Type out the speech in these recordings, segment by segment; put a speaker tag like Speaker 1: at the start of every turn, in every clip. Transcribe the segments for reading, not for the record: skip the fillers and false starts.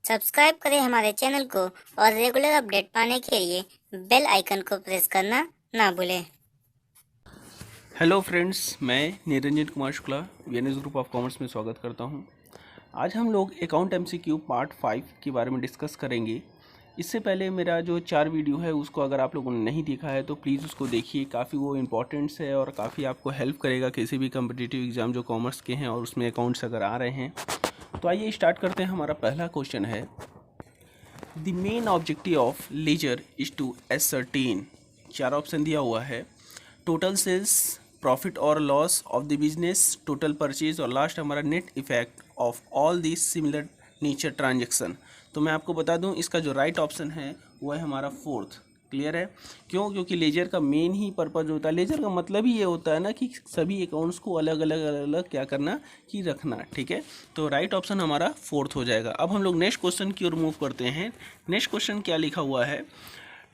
Speaker 1: Subscribe करें हमारे channel को और रेगुलर अपडेट पाने के लिए बेल आइकन को प्रेस करना ना भूलें।
Speaker 2: हेलो फ्रेंड्स, मैं Niranjan Kumar Shukla VNS group of commerce में स्वागत करता हूं। आज हम लोग अकाउंट एमसीक्यू पार्ट 5 के बारे में डिस्कस करेंगे। इससे पहले मेरा जो 4 वीडियो है उसको अगर आप लोगों ने नहीं देखा है तो प्लीज़ उसको देखिए, काफ़ी वो इम्पोर्टेंट्स है और काफ़ी आपको हेल्प करेगा किसी भी कम्पिटिटिव एग्ज़ाम जो कॉमर्स के हैं और उसमें अकाउंट्स अगर आ रहे हैं। तो आइए स्टार्ट करते हैं। हमारा पहला क्वेश्चन है, the main objective of ledger is to ascertain. 4 option दिया हुआ है, टोटल सेल्स, प्रॉफिट और loss of the business, total purchase और लास्ट हमारा net effect of all this similar nature transaction. तो मैं आपको बता दूं इसका जो राइट ऑप्शन है वो है हमारा फोर्थ। क्लियर है? क्यों? क्योंकि लेजर का मेन ही पर्पज होता है, लेजर का मतलब ही ये होता है ना कि सभी अकाउंट्स को अलग अलग क्या करना कि रखना। ठीक है, तो राइट ऑप्शन हमारा फोर्थ हो जाएगा। अब हम लोग नेक्स्ट क्वेश्चन की ओर मूव करते हैं। नेक्स्ट क्वेश्चन क्या लिखा हुआ है,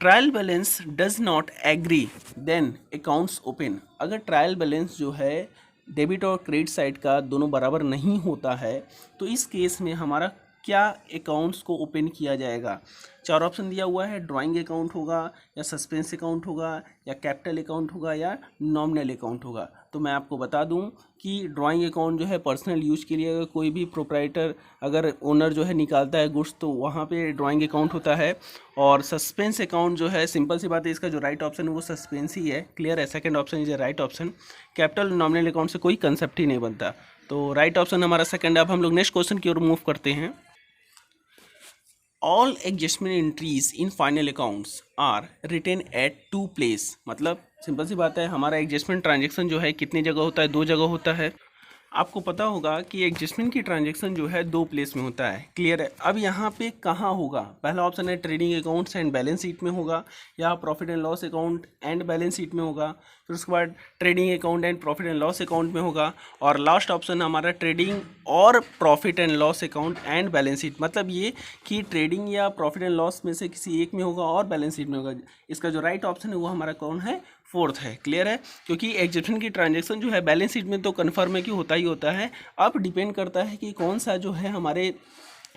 Speaker 2: trial balance does not agree then accounts open. अगर ट्रायल बैलेंस जो है डेबिट और क्रेडिट साइड का दोनों बराबर नहीं होता है तो इस केस में हमारा क्या अकाउंट्स को ओपन किया जाएगा। 4 ऑप्शन दिया हुआ है, ड्राइंग अकाउंट होगा या सस्पेंस अकाउंट होगा या कैपिटल अकाउंट होगा या नॉमिनल अकाउंट होगा। तो मैं आपको बता दूं कि ड्राइंग अकाउंट जो है पर्सनल यूज के लिए, अगर कोई भी प्रोप्राइटर अगर ओनर जो है निकालता है गुड्स तो वहाँ पे ड्राइंग अकाउंट होता है। और सस्पेंस अकाउंट जो है, सिंपल सी बात है, इसका जो राइट ऑप्शन है वो सस्पेंस ही है। क्लियर है? Second option is right option. Capital nominal account से कोई कंसेप्ट ही नहीं बनता, तो राइट ऑप्शन हमारा सेकंड है। अब हम लोग नेक्स्ट क्वेश्चन की ओर मूव करते हैं। All adjustment entries in final accounts are written at 2 place. मतलब सिंपल सी बात है, हमारा एडजस्टमेंट ट्रांजेक्शन जो है कितनी जगह होता है? 2 जगह होता है। आपको पता होगा कि एडजस्टमेंट की ट्रांजैक्शन जो है 2 प्लेस में होता है। क्लियर है? अब यहाँ पे कहाँ होगा? पहला ऑप्शन है trading accounts and balance sheet में होगा, या profit and loss account and balance sheet में होगा, फिर उसके बाद trading account and profit and loss account में होगा, और लास्ट ऑप्शन हमारा ट्रेडिंग और profit and loss account and balance sheet. मतलब ये कि ट्रेडिंग या प्रॉफिट एंड लॉस में से किसी एक में होगा और बैलेंस शीट में होगा। इसका जो राइट ऑप्शन है वो हमारा कौन है? फोर्थ है। क्लियर है? क्योंकि एग्जीक्यूशन की ट्रांजैक्शन जो है बैलेंस शीट में तो कन्फर्म है कि होता ही होता है। अब डिपेंड करता है कि कौन सा जो है हमारे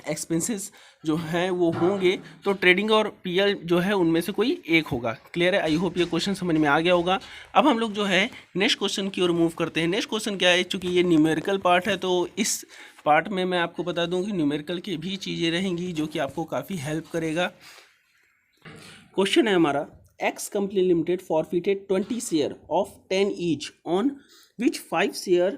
Speaker 2: एक्सपेंसेस जो हैं वो होंगे, तो ट्रेडिंग और पीएल जो है उनमें से कोई एक होगा। क्लियर है? आई होप ये क्वेश्चन समझ में आ गया होगा। अब हम लोग जो है नेक्स्ट क्वेश्चन की ओर मूव करते हैं। नेक्स्ट क्वेश्चन क्या है, चूँकि ये न्यूमेरिकल पार्ट है तो इस पार्ट में मैं आपको बता दूं कि न्यूमेरिकल की भी चीज़ें रहेंगी जो कि आपको काफ़ी हेल्प करेगा। क्वेश्चन है हमारा, X Company Limited forfeited 20 share of 10 each on which 5 share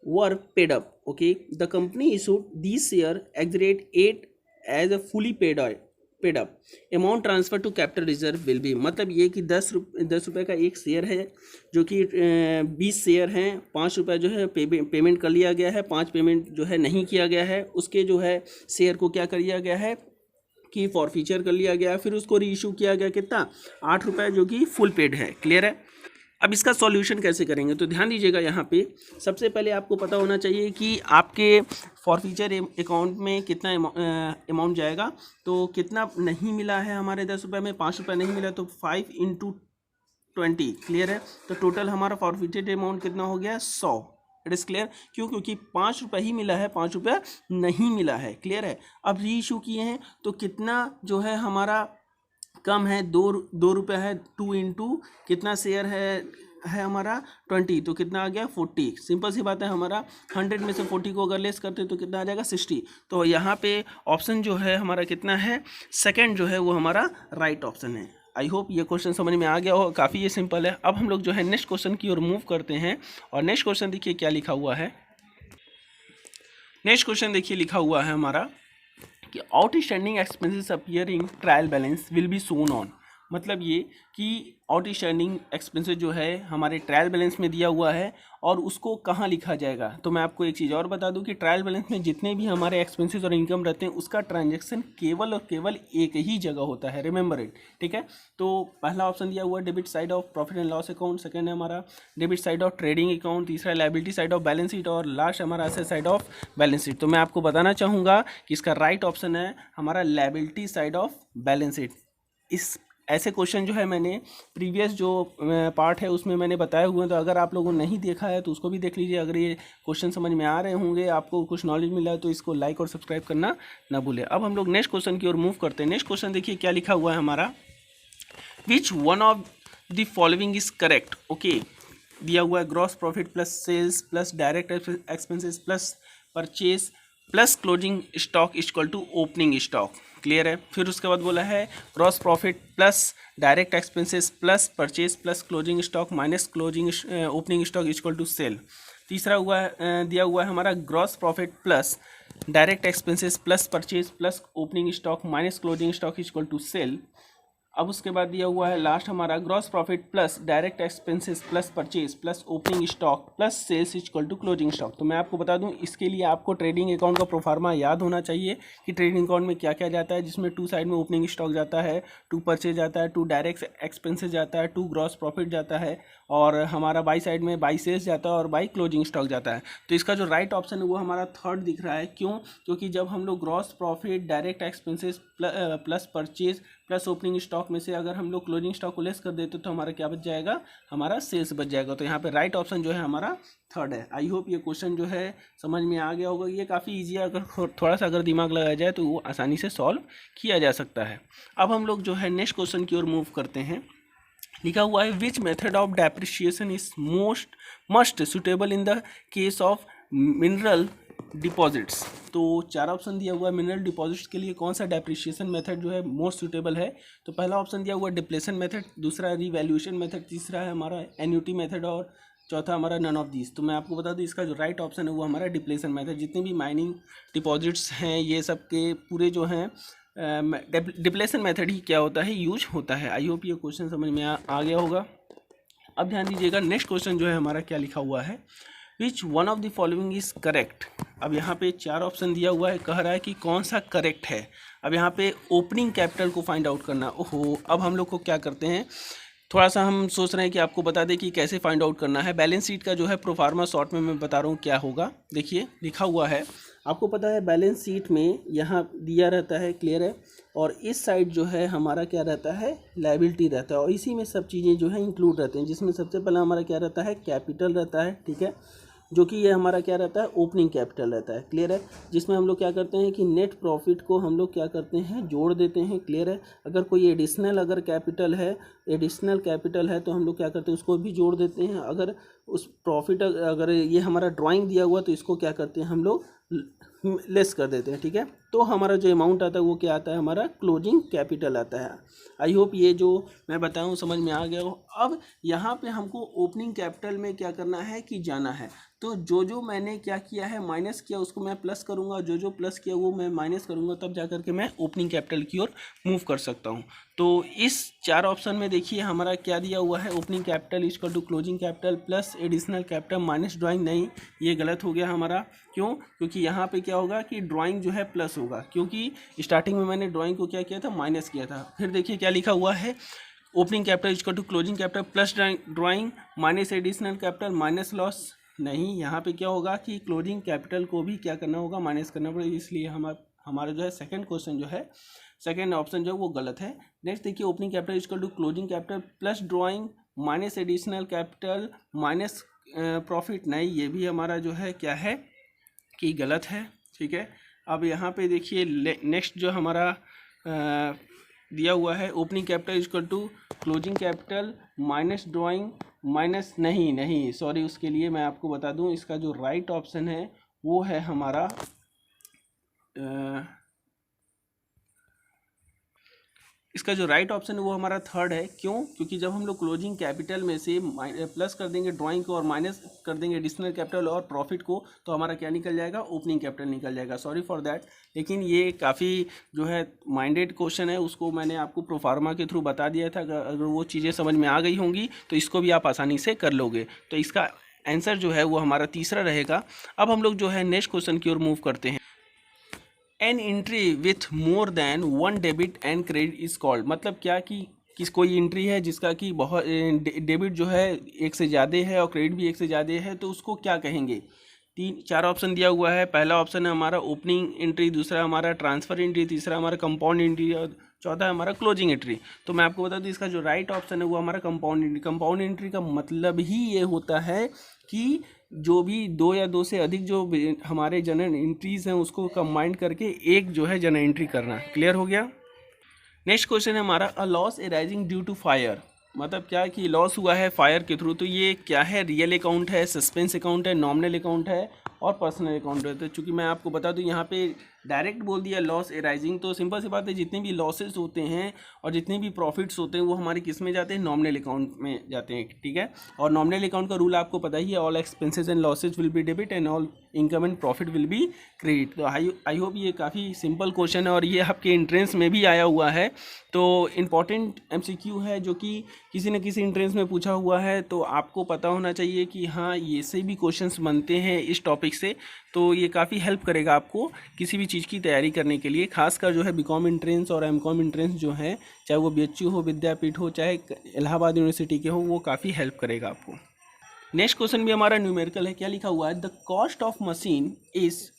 Speaker 2: were paid up. Okay, the company issued these share exit 8 as a fully paid up. Amount transfer to capital reserve will be। मतलब ये कि 10 रुपये का एक share है जो कि 20 share हैं। 5 रुपये जो है पेमेंट कर लिया गया है, 5 पेमेंट जो है नहीं किया गया है। उसके जो है शेयर को क्या कर लिया गया है कि फॉरफीचर कर लिया गया, फिर उसको रीइशू किया गया कितना? 8 रुपये, जो कि फुल पेड है। क्लियर है? अब इसका सॉल्यूशन कैसे करेंगे तो ध्यान दीजिएगा। यहाँ पे सबसे पहले आपको पता होना चाहिए कि आपके फॉरफीचर अकाउंट में कितना अमाउंट जाएगा। तो कितना नहीं मिला है हमारे 10 रुपये में? 5 रुपये नहीं मिला, तो 5 × 20। क्लियर है? तो टोटल हमारा फॉरफीचर अमाउंट कितना हो गया? 100। It is clear? क्यों? क्योंकि 5 रुपये ही मिला है, 5 रुपये नहीं मिला है। क्लियर है? अब री इशू किए हैं तो कितना जो है हमारा कम है? 2 रुपये है। 2 × कितना शेयर है हमारा? 20, तो कितना आ गया? 40। सिंपल सी बात है, हमारा 100 में से 40 को अगर लेस करते तो कितना आ जाएगा? 60। तो यहाँ पे ऑप्शन जो है हमारा कितना है? सेकंड जो है वो हमारा राइट ऑप्शन है। आई होप ये क्वेश्चन समझ में आ गया हो, काफ़ी ये सिंपल है। अब हम लोग जो है नेक्स्ट क्वेश्चन की ओर मूव करते हैं, और नेक्स्ट क्वेश्चन देखिए क्या लिखा हुआ है। नेक्स्ट क्वेश्चन देखिए लिखा हुआ है हमारा कि outstanding expenses appearing trial balance will be shown on. मतलब ये कि आउटस्टैंडिंग एक्सपेंसेस जो है हमारे ट्रायल बैलेंस में दिया हुआ है और उसको कहाँ लिखा जाएगा। तो मैं आपको एक चीज़ और बता दूं कि ट्रायल बैलेंस में जितने भी हमारे एक्सपेंसेस और इनकम रहते हैं उसका ट्रांजैक्शन केवल और केवल एक ही जगह होता है। Remember it. ठीक है? तो पहला ऑप्शन दिया हुआ है debit side of profit and loss account, second है हमारा debit side of trading account, तीसरा liability side of balance sheet, और लास्ट हमारा asset side of balance sheet. तो मैं आपको बताना चाहूँगा कि इसका राइट ऑप्शन है हमारा liability side of balance sheet. इस ऐसे क्वेश्चन जो है मैंने प्रीवियस जो पार्ट है उसमें मैंने बताए हुए हैं, तो अगर आप लोगों ने नहीं देखा है तो उसको भी देख लीजिए। अगर ये क्वेश्चन समझ में आ रहे होंगे, आपको कुछ नॉलेज मिला है, तो इसको लाइक और सब्सक्राइब करना ना भूलें। अब हम लोग नेक्स्ट क्वेश्चन की ओर मूव करते हैं। नेक्स्ट क्वेश्चन देखिए क्या लिखा हुआ है हमारा, which one of the following is correct. Okay, दिया हुआ है gross profit plus sales plus direct expenses plus purchase plus closing stock equal to opening stock. Clear है। फिर उसके बाद बोला है gross profit plus direct expenses plus purchase plus closing stock minus closing opening stock equal to sale. तीसरा दिया हुआ है हमारा gross profit plus direct expenses plus purchase plus opening stock minus closing stock equal to sale. अब उसके बाद दिया हुआ है लास्ट हमारा gross profit plus direct expenses plus purchase plus opening stock plus sales equal to closing stock. तो मैं आपको बता दूं, इसके लिए आपको ट्रेडिंग अकाउंट का प्रोफार्मा याद होना चाहिए कि ट्रेडिंग अकाउंट में क्या क्या जाता है, जिसमें 2 साइड में ओपनिंग स्टॉक जाता है, 2 परचेज जाता है, 2 डायरेक्ट एक्सपेंसेस जाता है, 2 ग्रॉस प्रॉफिट जाता है, और हमारा बाई साइड में बाई सेल्स जाता है और बाई क्लोजिंग स्टॉक जाता है। तो इसका जो राइट ऑप्शन है वो हमारा थर्ड दिख रहा है। क्यों? क्योंकि जब हम लोग gross profit direct expenses plus purchase plus opening stock में से अगर हम लोग क्लोजिंग स्टॉक को लेस कर देते तो हमारा क्या बच जाएगा, हमारा सेल्स बच जाएगा। तो यहाँ पे राइट ऑप्शन जो है हमारा थर्ड है। आई होप ये क्वेश्चन जो है समझ में आ गया होगा। ये काफ़ी ईजी है, अगर थोड़ा सा अगर दिमाग लगाया जाए तो वो आसानी से सॉल्व किया जा सकता है। अब हम लोग जो है नेक्स्ट क्वेश्चन की ओर मूव करते हैं। लिखा हुआ है which method of depreciation is must suitable in the case of mineral deposits. तो 4 ऑप्शन दिया हुआ है। मिनरल डिपॉजिट्स के लिए कौन सा डेप्रिशिएशन मेथड जो है मोस्ट सुटेबल है? तो पहला ऑप्शन दिया हुआ है डिप्लेशन मेथड, दूसरा रिवैल्यूएशन मेथड, तीसरा है हमारा एन्युटी मेथड और चौथा हमारा नन ऑफ दिस। तो मैं आपको बता दूं इसका जो राइट ऑप्शन है वो हमारा डिप्लेशन मेथड। जितने भी माइनिंग डिपॉजिट्स हैं ये सब के पूरे जो हैं डिप्लेशन मेथड ही क्या होता है, यूज होता है। आई होप ये क्वेश्चन समझ में आ गया होगा। अब ध्यान दीजिएगा नेक्स्ट क्वेश्चन जो है हमारा क्या लिखा हुआ है, विच one of the following is correct. अब यहाँ पे 4 ऑप्शन दिया हुआ है, कह रहा है कि कौन सा करेक्ट है। अब यहाँ पे ओपनिंग कैपिटल को फाइंड आउट करना। ओहो, अब हम लोग को क्या करते हैं, थोड़ा सा हम सोच रहे हैं कि आपको बता दें कि कैसे फाइंड आउट करना है। बैलेंस शीट का जो है प्रोफार्मा शॉर्ट में मैं बता रहा हूँ क्या होगा। देखिए लिखा हुआ है, आपको पता है बैलेंस शीट में यहाँ दिया रहता है, क्लियर है, और इस साइड जो है हमारा क्या रहता है, लायबिलिटी रहता है, और इसी में सब चीज़ें जो है इंक्लूड रहते हैं, जिसमें सबसे पहला हमारा क्या रहता है, कैपिटल रहता है, ठीक है, जो कि ये हमारा क्या रहता है, ओपनिंग कैपिटल रहता है, क्लियर है, जिसमें हम लोग क्या करते हैं कि नेट प्रॉफिट को हम लोग क्या करते हैं, जोड़ देते हैं, क्लियर है। अगर कोई एडिशनल अगर कैपिटल है तो हम लोग क्या करते हैं, उसको भी जोड़ देते हैं। अगर उस प्रॉफिट अगर ये हमारा ड्राइंग दिया हुआ तो इसको क्या करते हैं हम लोग लेस कर देते हैं, ठीक है। तो हमारा जो अमाउंट आता है वो क्या आता है, हमारा क्लोजिंग कैपिटल आता है। आई होप ये जो मैं बताऊँ समझ में आ गया हो। अब यहाँ पे हमको ओपनिंग कैपिटल में क्या करना है कि जाना है, तो जो मैंने क्या किया है माइनस किया उसको मैं प्लस करूँगा, जो प्लस किया वो मैं माइनस करूँगा, तब जा करके मैं ओपनिंग कैपिटल की ओर मूव कर सकता हूँ। तो इस 4 ऑप्शन में देखिए हमारा क्या दिया हुआ है, opening capital equal to closing capital plus additional capital minus drawing. नहीं, ये गलत हो गया हमारा। क्यों? क्योंकि यहाँ पे क्या होगा कि ड्राइंग जो है प्लस होगा, क्योंकि स्टार्टिंग में मैंने ड्राइंग को क्या किया था, माइनस किया था। फिर देखिए क्या लिखा हुआ है, opening capital equal to closing capital plus drawing minus additional capital minus loss. नहीं, यहाँ पे क्या होगा कि क्लोजिंग कैपिटल को भी क्या करना होगा, माइनस करना पड़ेगा। इसलिए हमारा जो है सेकंड क्वेश्चन जो है, सेकंड ऑप्शन जो है वो गलत है। नेक्स्ट देखिए, opening capital equal to closing capital plus drawing minus additional capital minus profit. नहीं, ये भी हमारा जो है क्या है कि गलत है, ठीक है। अब यहाँ पे देखिए नेक्स्ट जो हमारा दिया हुआ है, opening capital equal to closing capital minus drawing minus, नहीं सॉरी, उसके लिए मैं आपको बता दूं इसका जो राइट ऑप्शन है वो है हमारा इसका जो राइट ऑप्शन है वो हमारा थर्ड है। क्यों? क्योंकि जब हम लोग क्लोजिंग कैपिटल में से प्लस कर देंगे ड्राइंग को और माइनस कर देंगे एडिशनल कैपिटल और प्रॉफिट को, तो हमारा क्या निकल जाएगा, ओपनिंग कैपिटल निकल जाएगा। सॉरी फॉर दैट, लेकिन ये काफ़ी जो है माइंडेड क्वेश्चन है, उसको मैंने आपको प्रोफार्मा के थ्रू बता दिया था। अगर वो चीज़ें समझ में आ गई होंगी तो इसको भी आप आसानी से कर लोगे। तो इसका आंसर जो है वो हमारा तीसरा रहेगा। अब हम लोग जो है नेक्स्ट क्वेश्चन की ओर मूव करते हैं। An entry with more than 1 debit and credit is called. मतलब क्या कि कोई एंट्री है जिसका कि बहुत डेबिट जो है 1 से ज़्यादा है और क्रेडिट भी 1 से ज़्यादा है, तो उसको क्या कहेंगे। 4 ऑप्शन दिया हुआ है। पहला ऑप्शन है हमारा ओपनिंग एंट्री, दूसरा हमारा ट्रांसफ़र एंट्री, तीसरा हमारा कंपाउंड एंट्री और चौथा है हमारा क्लोजिंग एंट्री। तो मैं आपको बता दूं इसका जो राइट ऑप्शन है वो हमारा कंपाउंड एंट्री। कंपाउंड एंट्री का मतलब ही ये होता है कि जो भी दो या दो से अधिक जो हमारे जनरल एंट्रीज हैं उसको कंबाइन करके एक जो है जनरल एंट्री करना। क्लियर हो गया। नेक्स्ट क्वेश्चन है हमारा a loss arising due to fire. मतलब क्या कि लॉस हुआ है फायर के थ्रू। तो ये क्या है, रियल अकाउंट है, सस्पेंस अकाउंट है, नॉमिनल अकाउंट है और पर्सनल अकाउंट है। तो चूँकि मैं आपको बता दूं यहाँ पे डायरेक्ट बोल दिया लॉस एराइजिंग, तो सिंपल सी बात है जितने भी लॉसेस होते हैं और जितने भी प्रॉफिट्स होते हैं वो हमारे किस में जाते हैं, नॉमिनल अकाउंट में जाते हैं। ठीक है। और नॉमिनल अकाउंट का रूल आपको पता ही है, all expenses and losses will be debit and all income and profit will be credit. तो आई होप ये काफ़ी सिंपल क्वेश्चन है और ये आपके एंट्रेंस में भी आया हुआ है। तो इम्पॉर्टेंट एमसीक्यू है जो कि किसी न किसी एंट्रेंस में पूछा हुआ है। तो आपको पता होना चाहिए कि हाँ ये से भी क्वेश्चंस बनते हैं इस टॉपिक से। तो ये काफ़ी हेल्प करेगा आपको किसी भी चीज़ की तैयारी करने के लिए, खासकर जो है बीकॉम एंट्रेंस और एमकॉम एंट्रेंस जो है, चाहे वो बीएचयू हो, विद्यापीठ हो, चाहे इलाहाबाद यूनिवर्सिटी के हो, वो काफ़ी हेल्प करेगा आपको। नेक्स्ट क्वेश्चन भी हमारा न्यूमेरिकल है। क्या लिखा हुआ है, the cost of machine is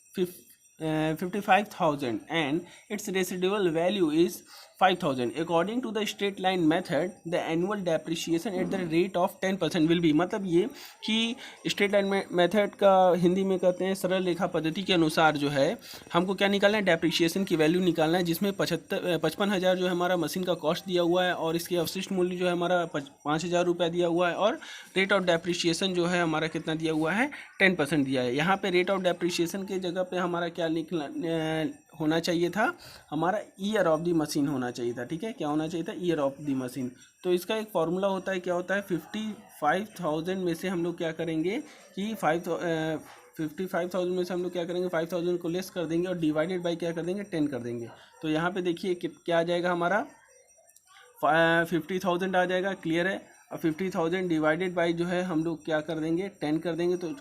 Speaker 2: 55,000 and its residual value is 5,000. According to the straight line method, the annual depreciation at the rate of 10% will be। मतलब ये कि स्ट्रेट लाइन मेथड का हिंदी में कहते हैं सरल रेखा पद्धति के अनुसार जो है हमको क्या निकालना है, डेप्रिशिएशन की वैल्यू निकालना है, जिसमें 55,000 जो है हमारा मशीन का कॉस्ट दिया हुआ है और इसकी अवशिष्ट मूल्य जो है हमारा 5,000 रुपये दिया हुआ है और रेट ऑफ डेप्रिशिएशन जो है हमारा कितना दिया हुआ है, 10% दिया है। यहाँ पे रेट ऑफ डेप्रिशिएशन के जगह पे हमारा क्या होना चाहिए था, हमारा ईयर ऑफ द मशीन होना चाहिए था। ठीक है, क्या होना चाहिए था, ईयर ऑफ द मशीन। तो इसका एक फॉर्मूला होता है, क्या होता है, 55,000 में से हम लोग क्या करेंगे कि 55,000 में से हम लोग क्या करेंगे, 5,000 को लेस कर देंगे और डिवाइडेड बाई क्या कर देंगे, 10 कर देंगे। तो यहाँ पे देखिए क्या आ जाएगा हमारा 50,000 आ जाएगा। क्लियर है। और 50,000 डिवाइडेड बाई जो है हम लोग क्या कर देंगे, 10 कर देंगे, तो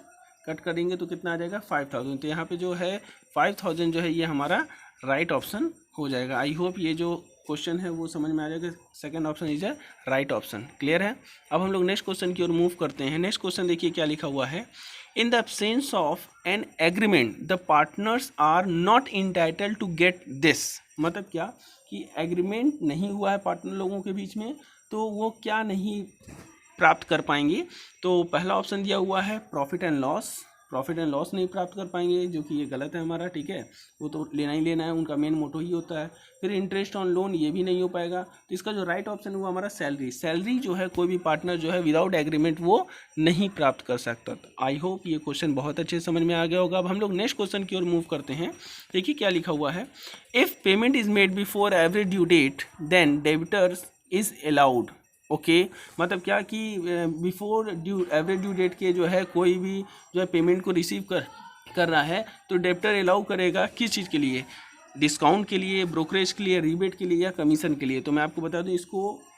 Speaker 2: कट करेंगे तो कितना आ जाएगा, 5,000। तो यहाँ पे जो है 5,000 जो है ये हमारा राइट ऑप्शन हो जाएगा। आई होप ये जो क्वेश्चन है वो समझ में आ जाएगा। Second option is a right option. Clear है। अब हम लोग नेक्स्ट क्वेश्चन की ओर मूव करते हैं। नेक्स्ट क्वेश्चन देखिए क्या लिखा हुआ है, in the absence of an agreement the partners are not entitled to get this. मतलब क्या कि एग्रीमेंट नहीं हुआ है पार्टनर लोगों के बीच में, तो वो क्या नहीं प्राप्त कर पाएंगे। तो पहला ऑप्शन दिया हुआ है profit and loss. Profit and loss नहीं प्राप्त कर पाएंगे, जो कि ये गलत है हमारा। ठीक है, वो तो लेना ही लेना है, उनका मेन मोटो ही होता है। फिर इंटरेस्ट ऑन लोन, ये भी नहीं हो पाएगा। तो इसका जो राइट ऑप्शन है वो हमारा सैलरी। सैलरी जो है कोई भी पार्टनर जो है विदाउट एग्रीमेंट वो नहीं प्राप्त कर सकता। तो आई होप ये क्वेश्चन बहुत अच्छे से समझ में आ गया होगा। अब हम लोग नेक्स्ट क्वेश्चन की ओर मूव करते हैं। देखिए क्या लिखा हुआ है, if payment is made before every due date then debtors is allowed. Okay, मतलब क्या कि बिफोर एवरेज ड्यू डेट के जो है कोई भी जो है पेमेंट को रिसीव कर रहा है तो डेब्टर अलाउ करेगा किस चीज़ के लिए, डिस्काउंट के लिए, ब्रोकरेज के लिए, रीबेट के लिए या कमीशन के लिए। तो मैं आपको बता दूं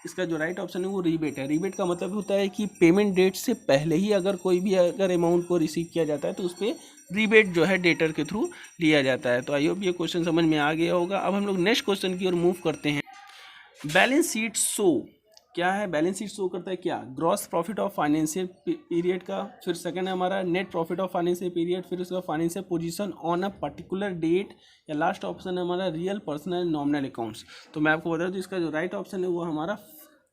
Speaker 2: इसका जो राइट ऑप्शन है वो रीबेट है। रीबेट का मतलब होता है कि पेमेंट डेट से पहले ही अगर कोई भी अमाउंट को रिसीव किया जाता है तो उस पर रीबेट जो है डेटर के थ्रू लिया जाता है। तो आई होप ये क्वेश्चन समझ में आ गया होगा। अब हम लोग नेक्स्ट क्वेश्चन की ओर मूव करते हैं। बैलेंस शीट शो क्या है, बैलेंस शीट शो करता है क्या, gross profit of financial period का। फिर सेकंड है हमारा net profit of financial period. फिर उसका financial position on a particular date. या लास्ट ऑप्शन है हमारा रियल पर्सनल नॉमिनल अकाउंट्स। तो मैं आपको बता दूं इसका जो राइट ऑप्शन है वो हमारा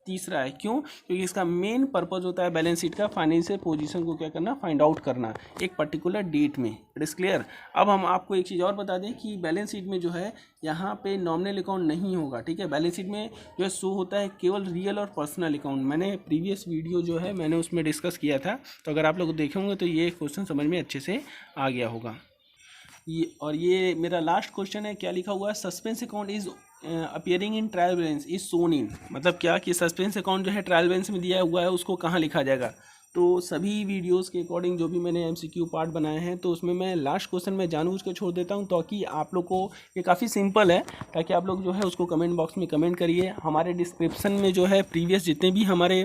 Speaker 2: तीसरा है। क्यों, क्योंकि इसका मेन पर्पज होता है बैलेंस शीट का फाइनेंशियल पोजीशन को क्या करना, फाइंड आउट करना एक पर्टिकुलर डेट में। It is clear. अब हम आपको एक चीज़ और बता दें कि बैलेंस शीट में जो है यहाँ पे नॉमिनल अकाउंट नहीं होगा। ठीक है, बैलेंस शीट में जो है शो होता है केवल रियल और पर्सनल अकाउंट। मैंने प्रीवियस वीडियो जो है मैंने उसमें डिस्कस किया था, तो अगर आप लोग देखेंगे तो ये क्वेश्चन समझ में अच्छे से आ गया होगा। ये मेरा लास्ट क्वेश्चन है। क्या लिखा हुआ है, suspense account is appearing in trial balance is shown in. मतलब क्या कि सस्पेंस अकाउंट जो है ट्रायल बैलेंस में दिया हुआ है उसको कहाँ लिखा जाएगा। तो सभी वीडियोस के अकॉर्डिंग जो भी मैंने एमसीक्यू पार्ट बनाए हैं तो उसमें मैं लास्ट क्वेश्चन में जानबूझ के छोड़ देता हूं ताकि आप लोग को ये काफ़ी सिंपल है, ताकि आप लोग जो है उसको कमेंट बॉक्स में कमेंट करिए। हमारे डिस्क्रिप्शन में जो है प्रीवियस जितने भी हमारे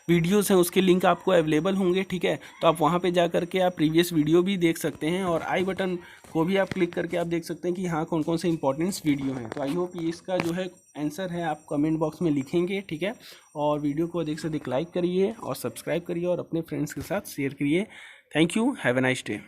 Speaker 2: वीडियोस हैं उसके लिंक आपको अवेलेबल होंगे। ठीक है, तो आप वहाँ पर जा करके आप प्रीवियस वीडियो भी देख सकते हैं और आई बटन को भी आप क्लिक करके आप देख सकते हैं कि हाँ कौन कौन से इंपॉर्टेंट्स वीडियो हैं। तो आई होप ये इसका जो है आंसर है आप कमेंट बॉक्स में लिखेंगे। ठीक है, और वीडियो को अधिक से अधिक लाइक करिए और सब्सक्राइब करिए और अपने फ्रेंड्स के साथ शेयर करिए। Thank you, have a nice day.